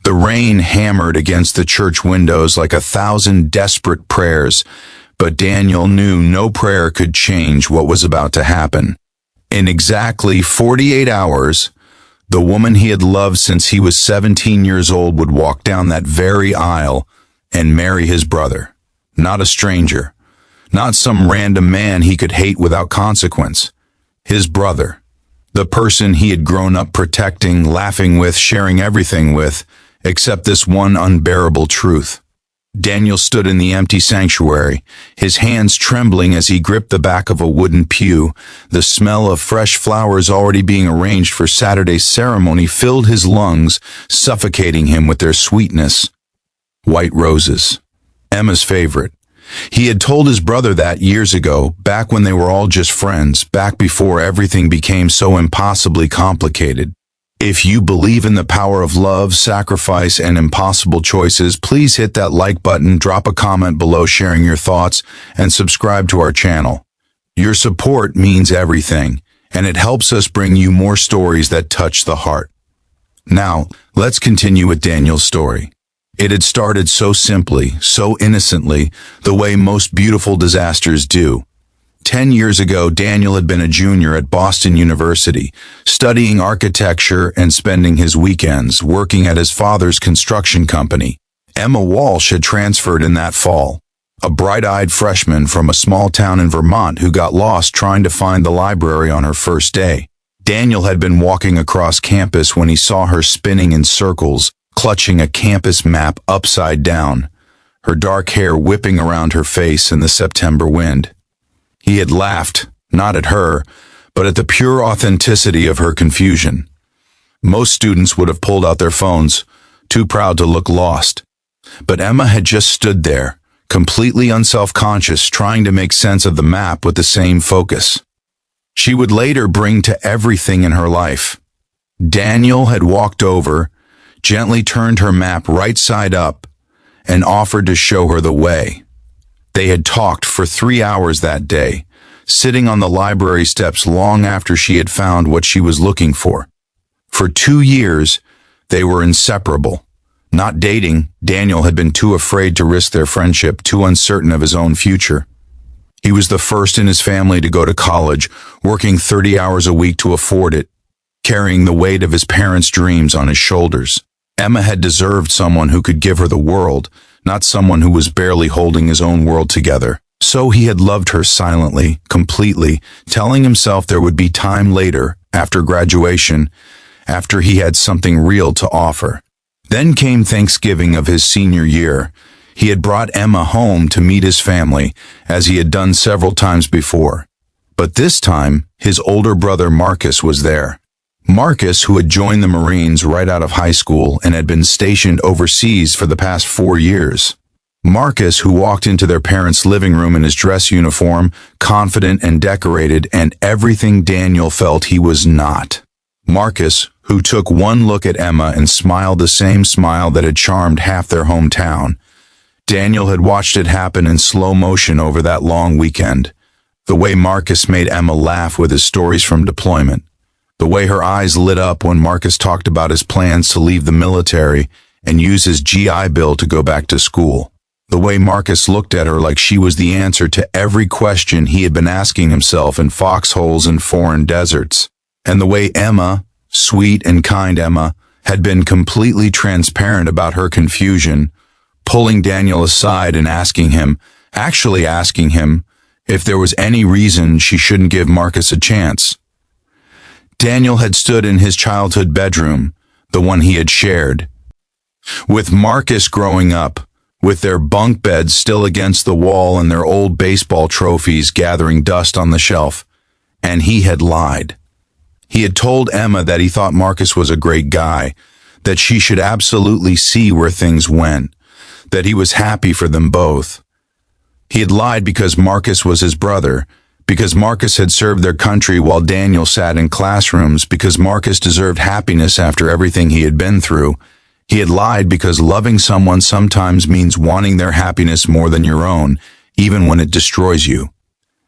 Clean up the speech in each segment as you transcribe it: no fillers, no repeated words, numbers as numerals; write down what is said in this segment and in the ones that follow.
The rain hammered against the church windows like 1,000 desperate prayers, but Daniel knew no prayer could change what was about to happen. In exactly 48 hours, the woman he had loved since he was 17 years old would walk down that very aisle and marry his brother. Not a stranger, not some random man he could hate without consequence. His brother, the person he had grown up protecting, laughing with, sharing everything with, except this one unbearable truth. Daniel stood in the empty sanctuary, his hands trembling as he gripped the back of a wooden pew. The smell of fresh flowers already being arranged for Saturday's ceremony filled his lungs, suffocating him with their sweetness. White roses. Emma's favorite. He had told his brother that years ago, back when they were all just friends, back before everything became so impossibly complicated. If you believe in the power of love, sacrifice, and impossible choices, please hit that like button, drop a comment below sharing your thoughts, and subscribe to our channel. Your support means everything, and it helps us bring you more stories that touch the heart. Now, let's continue with Daniel's story. It had started so simply, so innocently, the way most beautiful disasters do. 10 years ago, Daniel had been a junior at Boston University, studying architecture and spending his weekends working at his father's construction company. Emma Walsh had transferred in that fall, a bright-eyed freshman from a small town in Vermont who got lost trying to find the library on her first day. Daniel had been walking across campus when he saw her spinning in circles, clutching a campus map upside down, her dark hair whipping around her face in the September wind. He had laughed, not at her, but at the pure authenticity of her confusion. Most students would have pulled out their phones, too proud to look lost. But Emma had just stood there, completely unself-conscious, trying to make sense of the map with the same focus she would later bring to everything in her life. Daniel had walked over, gently turned her map right side up, and offered to show her the way. They had talked for 3 hours that day, sitting on the library steps long after she had found what she was looking for. For 2 years, they were inseparable. Not dating, Daniel had been too afraid to risk their friendship, too uncertain of his own future. He was the first in his family to go to college, working 30 hours a week to afford it, carrying the weight of his parents' dreams on his shoulders. Emma had deserved someone who could give her the world, not someone who was barely holding his own world together. So he had loved her silently, completely, telling himself there would be time later, after graduation, after he had something real to offer. Then came Thanksgiving of his senior year. He had brought Emma home to meet his family, as he had done several times before. But this time, his older brother Marcus was there. Marcus, who had joined the Marines right out of high school and had been stationed overseas for the past 4 years. Marcus, who walked into their parents' living room in his dress uniform, confident and decorated, and everything Daniel felt he was not. Marcus, who took one look at Emma and smiled the same smile that had charmed half their hometown. Daniel had watched it happen in slow motion over that long weekend. The way Marcus made Emma laugh with his stories from deployment. The way her eyes lit up when Marcus talked about his plans to leave the military and use his GI Bill to go back to school. The way Marcus looked at her like she was the answer to every question he had been asking himself in foxholes and foreign deserts. And the way Emma, sweet and kind Emma, had been completely transparent about her confusion, pulling Daniel aside and asking him if there was any reason she shouldn't give Marcus a chance. Daniel had stood in his childhood bedroom, the one he had shared, with Marcus growing up, with their bunk beds still against the wall and their old baseball trophies gathering dust on the shelf, and he had lied. He had told Emma that he thought Marcus was a great guy, that she should absolutely see where things went, that he was happy for them both. He had lied because Marcus was his brother, because Marcus had served their country while Daniel sat in classrooms, because Marcus deserved happiness after everything he had been through. He had lied because loving someone sometimes means wanting their happiness more than your own, even when it destroys you.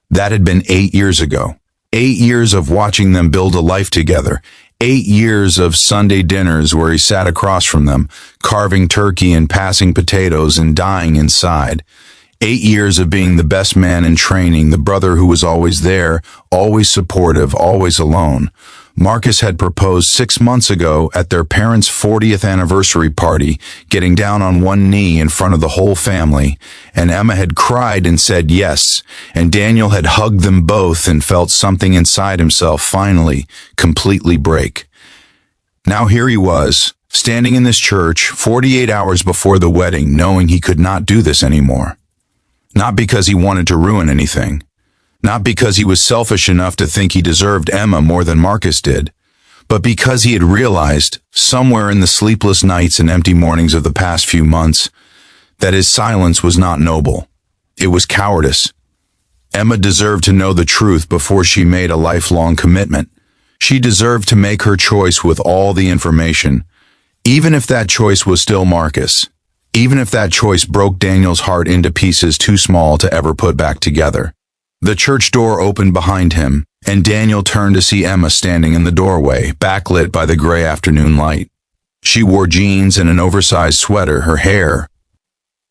That had been 8 years ago. 8 years of watching them build a life together. 8 years of Sunday dinners where he sat across from them, carving turkey and passing potatoes and dying inside. 8 years of being the best man in training, the brother who was always there, always supportive, always alone. Marcus had proposed 6 months ago at their parents' 40th anniversary party, getting down on one knee in front of the whole family, and Emma had cried and said yes, and Daniel had hugged them both and felt something inside himself finally, completely break. Now here he was, standing in this church 48 hours before the wedding, knowing he could not do this anymore. Not because he wanted to ruin anything. Not because he was selfish enough to think he deserved Emma more than Marcus did, but because he had realized, somewhere in the sleepless nights and empty mornings of the past few months, that his silence was not noble. It was cowardice. Emma deserved to know the truth before she made a lifelong commitment. She deserved to make her choice with all the information, even if that choice was still Marcus. Even if that choice broke Daniel's heart into pieces too small to ever put back together. The church door opened behind him, and Daniel turned to see Emma standing in the doorway, backlit by the gray afternoon light. She wore jeans and an oversized sweater, her hair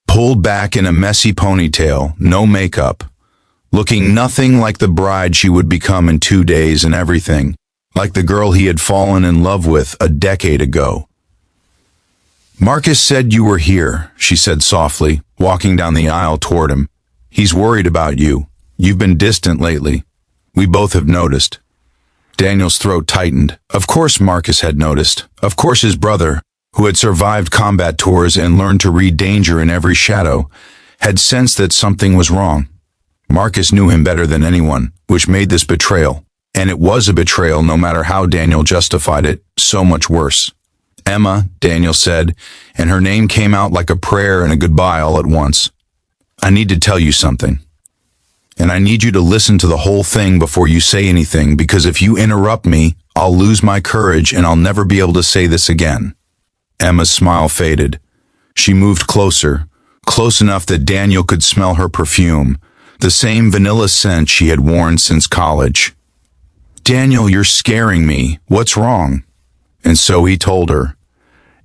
pulled back in a messy ponytail, no makeup, looking nothing like the bride she would become in 2 days, and everything like the girl he had fallen in love with a decade ago. "Marcus said you were here," she said softly, walking down the aisle toward him. "He's worried about you. You've been distant lately. We both have noticed." Daniel's throat tightened. Of course Marcus had noticed. Of course his brother, who had survived combat tours and learned to read danger in every shadow, had sensed that something was wrong. Marcus knew him better than anyone, which made this betrayal, and it was a betrayal no matter how Daniel justified it, so much worse. "Emma," Daniel said, and her name came out like a prayer and a goodbye all at once. "I need to tell you something. And I need you to listen to the whole thing before you say anything, because if you interrupt me, I'll lose my courage and I'll never be able to say this again." Emma's smile faded. She moved closer, close enough that Daniel could smell her perfume, the same vanilla scent she had worn since college. "Daniel, you're scaring me. What's wrong?" And so he told her.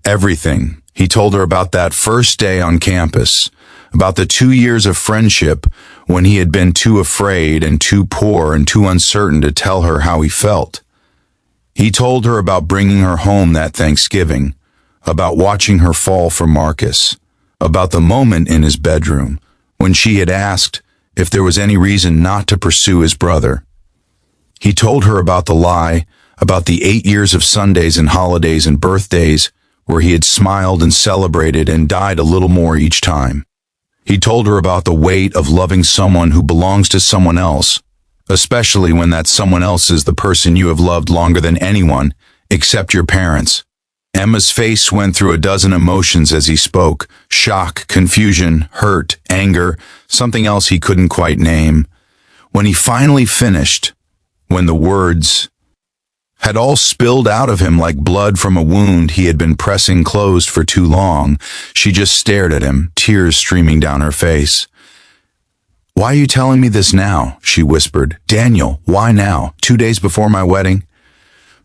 Everything. He told her about that first day on campus, about the 2 years of friendship when he had been too afraid and too poor and too uncertain to tell her how he felt. He told her about bringing her home that Thanksgiving, about watching her fall for Marcus, about the moment in his bedroom when she had asked if there was any reason not to pursue his brother. He told her about the lie, about the 8 years of Sundays and holidays and birthdays where he had smiled and celebrated and died a little more each time. He told her about the weight of loving someone who belongs to someone else, especially when that someone else is the person you have loved longer than anyone, except your parents. Emma's face went through a dozen emotions as he spoke: shock, confusion, hurt, anger, something else he couldn't quite name. When he finally finished, when the words had all spilled out of him like blood from a wound he had been pressing closed for too long, she just stared at him, tears streaming down her face. "Why are you telling me this now?" she whispered. "Daniel, why now, 2 days before my wedding?"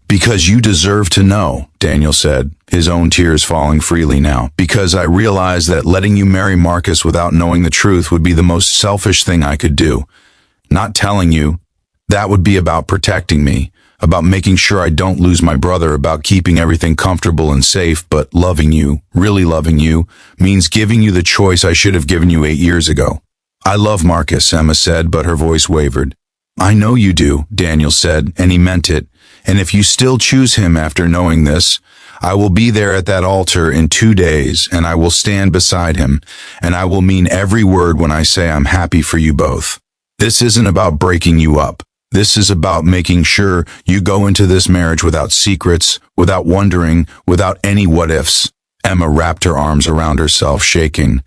"Because you deserve to know," Daniel said, his own tears falling freely now. "Because I realized that letting you marry Marcus without knowing the truth would be the most selfish thing I could do. Not telling you, that would be about protecting me, about making sure I don't lose my brother, about keeping everything comfortable and safe, but loving you, really loving you, means giving you the choice I should have given you 8 years ago." "I love Marcus," Emma said, but her voice wavered. "I know you do," Daniel said, and he meant it. "And if you still choose him after knowing this, I will be there at that altar in 2 days, and I will stand beside him, and I will mean every word when I say I'm happy for you both. This isn't about breaking you up. This is about making sure you go into this marriage without secrets, without wondering, without any what-ifs." Emma wrapped her arms around herself, shaking.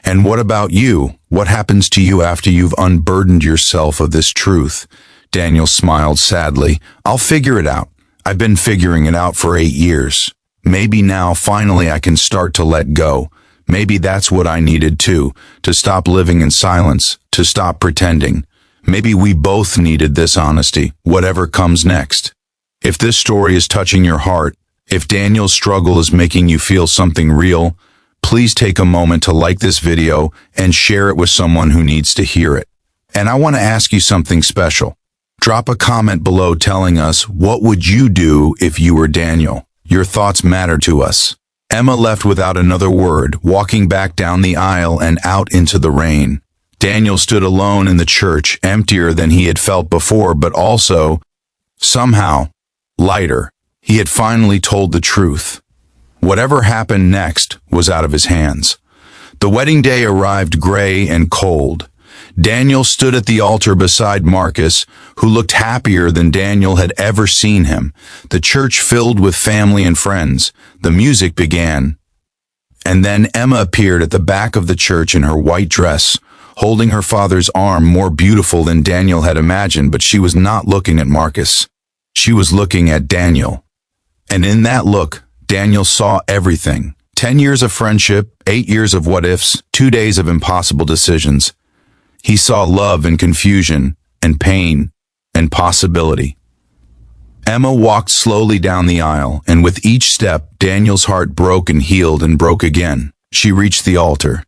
"And what about you? What happens to you after you've unburdened yourself of this truth?" Daniel smiled sadly. "I'll figure it out. I've been figuring it out for 8 years. Maybe now, finally, I can start to let go. Maybe that's what I needed too, to stop living in silence, to stop pretending. Maybe we both needed this honesty, whatever comes next. If this story is touching your heart, if Daniel's struggle is making you feel something real, please take a moment to like this video and share it with someone who needs to hear it. And I want to ask you something special. Drop a comment below telling us, what would you do if you were Daniel? Your thoughts matter to us. Emma left without another word, walking back down the aisle and out into the rain. Daniel stood alone in the church, emptier than he had felt before, but also, somehow, lighter. He had finally told the truth. Whatever happened next was out of his hands. The wedding day arrived gray and cold. Daniel stood at the altar beside Marcus, who looked happier than Daniel had ever seen him. The church filled with family and friends. The music began. And then Emma appeared at the back of the church in her white dress, holding her father's arm, more beautiful than Daniel had imagined, but she was not looking at Marcus. She was looking at Daniel. And in that look, Daniel saw everything. 10 years of friendship, 8 years of what-ifs, 2 days of impossible decisions. He saw love and confusion, and pain, and possibility. Emma walked slowly down the aisle, and with each step, Daniel's heart broke and healed and broke again. She reached the altar.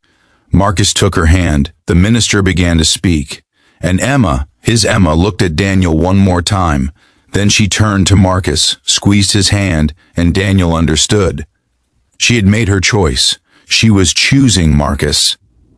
Marcus took her hand. The minister began to speak. And Emma, his Emma, looked at Daniel one more time. Then she turned to Marcus, squeezed his hand, and Daniel understood. She had made her choice. She was choosing Marcus.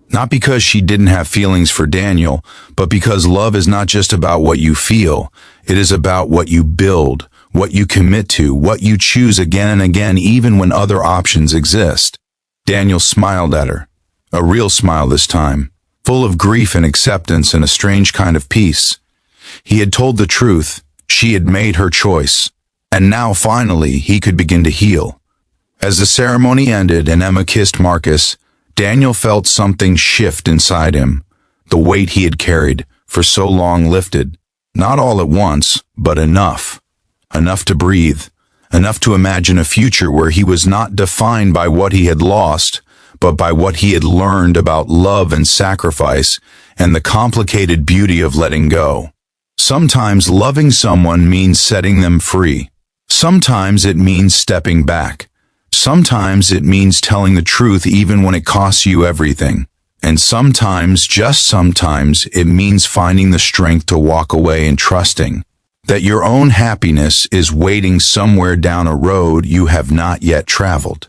Not because she didn't have feelings for Daniel, but because love is not just about what you feel. It is about what you build, what you commit to, what you choose again and again, even when other options exist. Daniel smiled at her. A real smile this time, full of grief and acceptance and a strange kind of peace. He had told the truth. She had made her choice. And now, finally, he could begin to heal. As the ceremony ended and Emma kissed Marcus, Daniel felt something shift inside him. The weight he had carried for so long lifted. Not all at once, but enough. Enough to breathe. Enough to imagine a future where he was not defined by what he had lost, but by what he had learned about love and sacrifice and the complicated beauty of letting go. Sometimes loving someone means setting them free. Sometimes it means stepping back. Sometimes it means telling the truth even when it costs you everything. And sometimes, just sometimes, it means finding the strength to walk away and trusting that your own happiness is waiting somewhere down a road you have not yet traveled.